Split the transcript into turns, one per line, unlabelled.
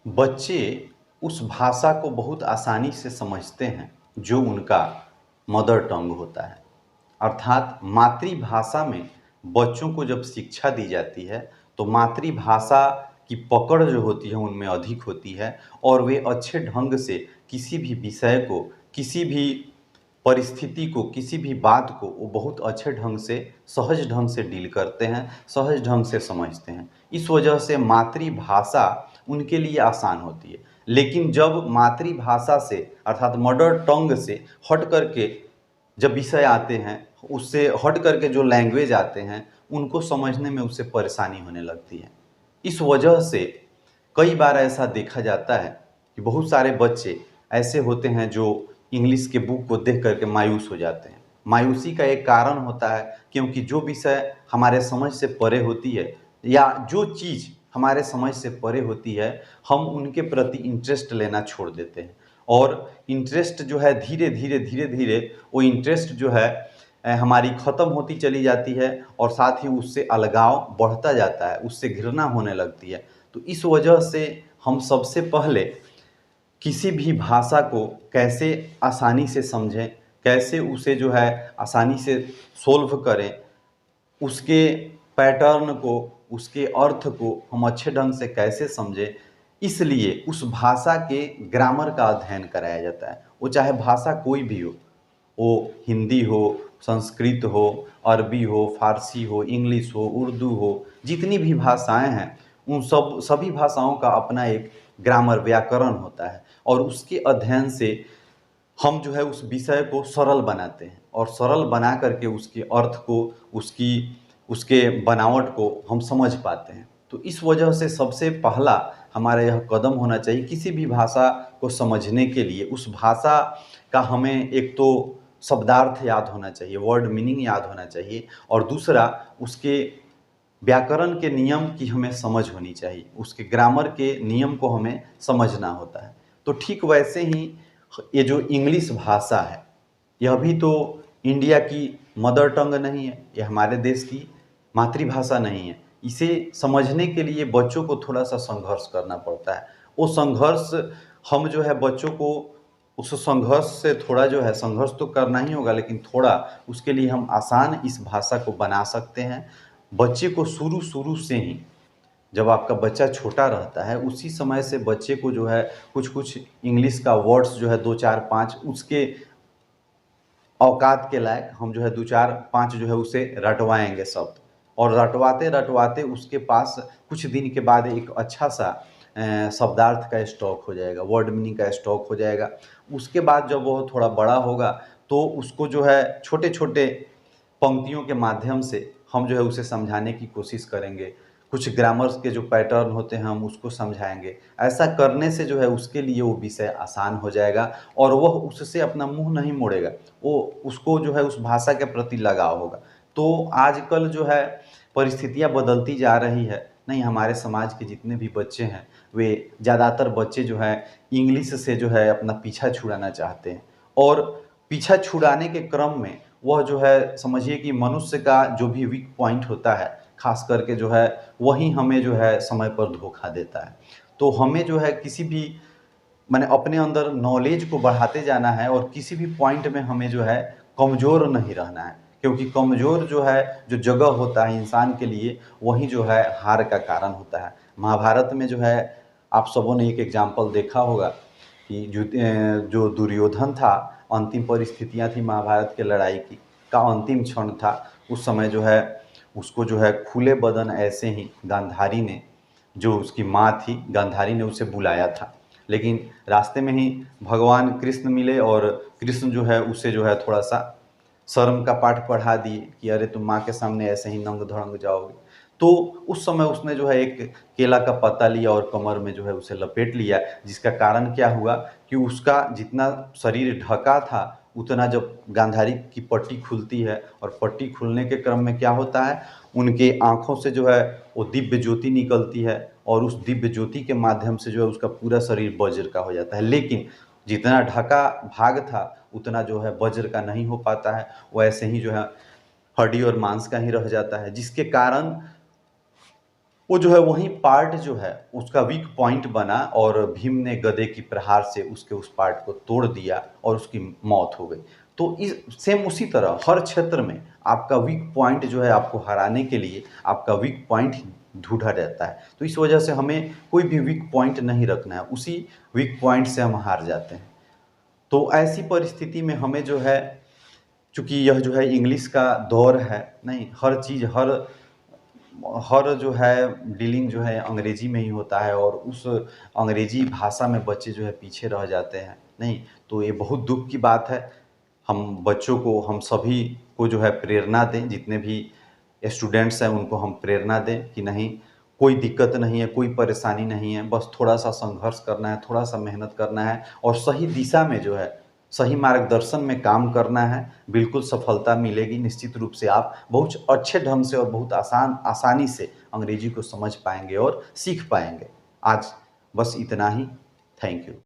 बच्चे उस भाषा को बहुत आसानी से समझते हैं जो उनका मदर टंग होता है। अर्थात मातृभाषा में बच्चों को जब शिक्षा दी जाती है तो मातृभाषा की पकड़ जो होती है उनमें अधिक होती है और वे अच्छे ढंग से किसी भी विषय को, किसी भी परिस्थिति को, किसी भी बात को वो बहुत अच्छे ढंग से, सहज ढंग से डील करते हैं, सहज ढंग से समझते हैं। इस वजह से मातृभाषा उनके लिए आसान होती है। लेकिन जब मातृभाषा से अर्थात मदर टंग से हट करके जब विषय आते हैं, उससे हट करके जो लैंग्वेज आते हैं, उनको समझने में उससे परेशानी होने लगती है। इस वजह से कई बार ऐसा देखा जाता है कि बहुत सारे बच्चे ऐसे होते हैं जो इंग्लिश के बुक को देख करके मायूस हो जाते हैं। मायूसी का एक कारण होता है क्योंकि जो विषय हमारे समझ से परे होती है या जो चीज़ हमारे समझ से परे होती है, हम उनके प्रति इंटरेस्ट लेना छोड़ देते हैं और इंटरेस्ट जो है धीरे धीरे वो इंटरेस्ट जो है हमारी ख़त्म होती चली जाती है और साथ ही उससे अलगाव बढ़ता जाता है, उससे घृणा होने लगती है। तो इस वजह से हम सबसे पहले किसी भी भाषा को कैसे आसानी से समझें, कैसे उसे जो है आसानी से सोल्व करें, उसके पैटर्न को, उसके अर्थ को हम अच्छे ढंग से कैसे समझें, इसलिए उस भाषा के ग्रामर का अध्ययन कराया जाता है। वो चाहे भाषा कोई भी हो, वो हिंदी हो, संस्कृत हो, अरबी हो, फारसी हो, इंग्लिश हो, उर्दू हो, जितनी भी भाषाएं हैं उन सभी भाषाओं का अपना एक ग्रामर, व्याकरण होता है और उसके अध्ययन से हम जो है उस विषय को सरल बनाते हैं और सरल बना करके उसके अर्थ को, उसके बनावट को हम समझ पाते हैं। तो इस वजह से सबसे पहला हमारा यह कदम होना चाहिए किसी भी भाषा को समझने के लिए, उस भाषा का हमें एक तो शब्दार्थ याद होना चाहिए, वर्ड मीनिंग याद होना चाहिए और दूसरा उसके व्याकरण के नियम की हमें समझ होनी चाहिए, उसके ग्रामर के नियम को हमें समझना होता है। तो ठीक वैसे ही ये जो इंग्लिश भाषा है, यह भी तो इंडिया की मदर टंग नहीं है, यह हमारे देश की मातृभाषा नहीं है। इसे समझने के लिए बच्चों को थोड़ा-सा संघर्ष करना पड़ता है। वो संघर्ष हम जो है बच्चों को उस संघर्ष से थोड़ा जो है, संघर्ष तो करना ही होगा लेकिन थोड़ा उसके लिए हम आसान इस भाषा को बना सकते हैं। बच्चे को शुरू-शुरू से ही, जब आपका बच्चा छोटा रहता है उसी समय से बच्चे को जो है कुछ-कुछ इंग्लिश का वर्ड्स जो है 2, 4, 5 उसके औकात के लायक हम जो है 2, 4, 5 जो है उसे रटवाएँगे शब्द और रटवाते-रटवाते उसके पास कुछ दिन के बाद एक अच्छा-सा शब्दार्थ का स्टॉक हो जाएगा, वर्ड मीनिंग का स्टॉक हो जाएगा। उसके बाद जब वो थोड़ा बड़ा होगा तो उसको जो है छोटे-छोटे पंक्तियों के माध्यम से हम जो है उसे समझाने की कोशिश करेंगे। कुछ ग्रामर्स के जो पैटर्न होते हैं हम उसको समझाएँगे। ऐसा करने से जो है उसके लिए वो विषय आसान हो जाएगा और वह उससे अपना मुँह नहीं मोड़ेगा। वो उसको जो है उस भाषा के प्रति लगाव होगा। तो आजकल जो है परिस्थितियाँ बदलती जा रही है। नहीं, हमारे समाज के जितने भी बच्चे हैं, वे ज़्यादातर बच्चे जो हैं इंग्लिश से जो है अपना पीछा छुड़ाना चाहते हैं और पीछा छुड़ाने के क्रम में वह जो है समझिए कि मनुष्य का जो भी वीक पॉइंट होता है, ख़ास करके जो है वही हमें जो है समय पर धोखा देता है। तो हमें जो है किसी भी माने अपने अंदर नॉलेज को बढ़ाते जाना है और किसी भी पॉइंट में हमें जो है कमज़ोर नहीं रहना है। क्योंकि कमज़ोर जो है, जो जगह होता है इंसान के लिए, वही जो है हार का कारण होता है। महाभारत में जो है आप सबों ने एक एग्ज़ाम्पल देखा होगा कि जो दुर्योधन था, अंतिम परिस्थितियाँ थी महाभारत के लड़ाई की का अंतिम क्षण था। उस समय जो है उसको जो है खुले बदन ऐसे ही गांधारी ने, जो उसकी माँ थी गांधारी ने उसे बुलाया था। लेकिन रास्ते में ही भगवान कृष्ण मिले और कृष्ण जो है उसे जो है थोड़ा-सा शर्म का पाठ पढ़ा दिए कि अरे तुम माँ के सामने ऐसे ही नंग-धड़ंग जाओगे। तो उस समय उसने जो है एक केला का पत्ता लिया और कमर में जो है उसे लपेट लिया, जिसका कारण क्या हुआ कि उसका जितना शरीर ढका था, उतना जब गांधारी की पट्टी खुलती है और पट्टी खुलने के क्रम में क्या होता है, उनके आँखों से जो है वो दिव्य ज्योति निकलती है और उस दिव्य ज्योति के माध्यम से जो है उसका पूरा शरीर वज्र का हो जाता है। लेकिन जितना ढका भाग था, उतना जो है वज्र का नहीं हो पाता है, वो ऐसे ही जो है हड्डी और मांस का ही रह जाता है, जिसके कारण वो जो है वही पार्ट जो है उसका वीक पॉइंट बना और भीम ने गदे की प्रहार से उसके उस पार्ट को तोड़ दिया और उसकी मौत हो गई। तो इस सेम उसी तरह हर क्षेत्र में आपका वीक पॉइंट जो है आपको हराने के लिए आपका वीक पॉइंट ढूंढा जाता है। तो इस वजह से हमें कोई भी वीक पॉइंट नहीं रखना है, उसी वीक पॉइंट से हम हार जाते हैं। तो ऐसी परिस्थिति में हमें जो है, चूँकि यह जो है इंग्लिश का दौर है, नहीं हर चीज़ हर जो है डीलिंग जो है अंग्रेजी में ही होता है और उस अंग्रेजी भाषा में बच्चे जो है पीछे रह जाते हैं, नहीं तो ये बहुत दुख की बात है। हम बच्चों को, हम सभी को जो है प्रेरणा दें, जितने भी स्टूडेंट्स हैं उनको हम प्रेरणा दें कि नहीं कोई दिक्कत नहीं है, कोई परेशानी नहीं है, बस थोड़ा-सा संघर्ष करना है, थोड़ा-सा मेहनत करना है और सही दिशा में जो है, सही मार्गदर्शन में काम करना है, बिल्कुल सफलता मिलेगी। निश्चित रूप से आप बहुत अच्छे ढंग से और बहुत आसानी से अंग्रेजी को समझ पाएँगे और सीख पाएँगे। आज बस इतना ही। Thank you.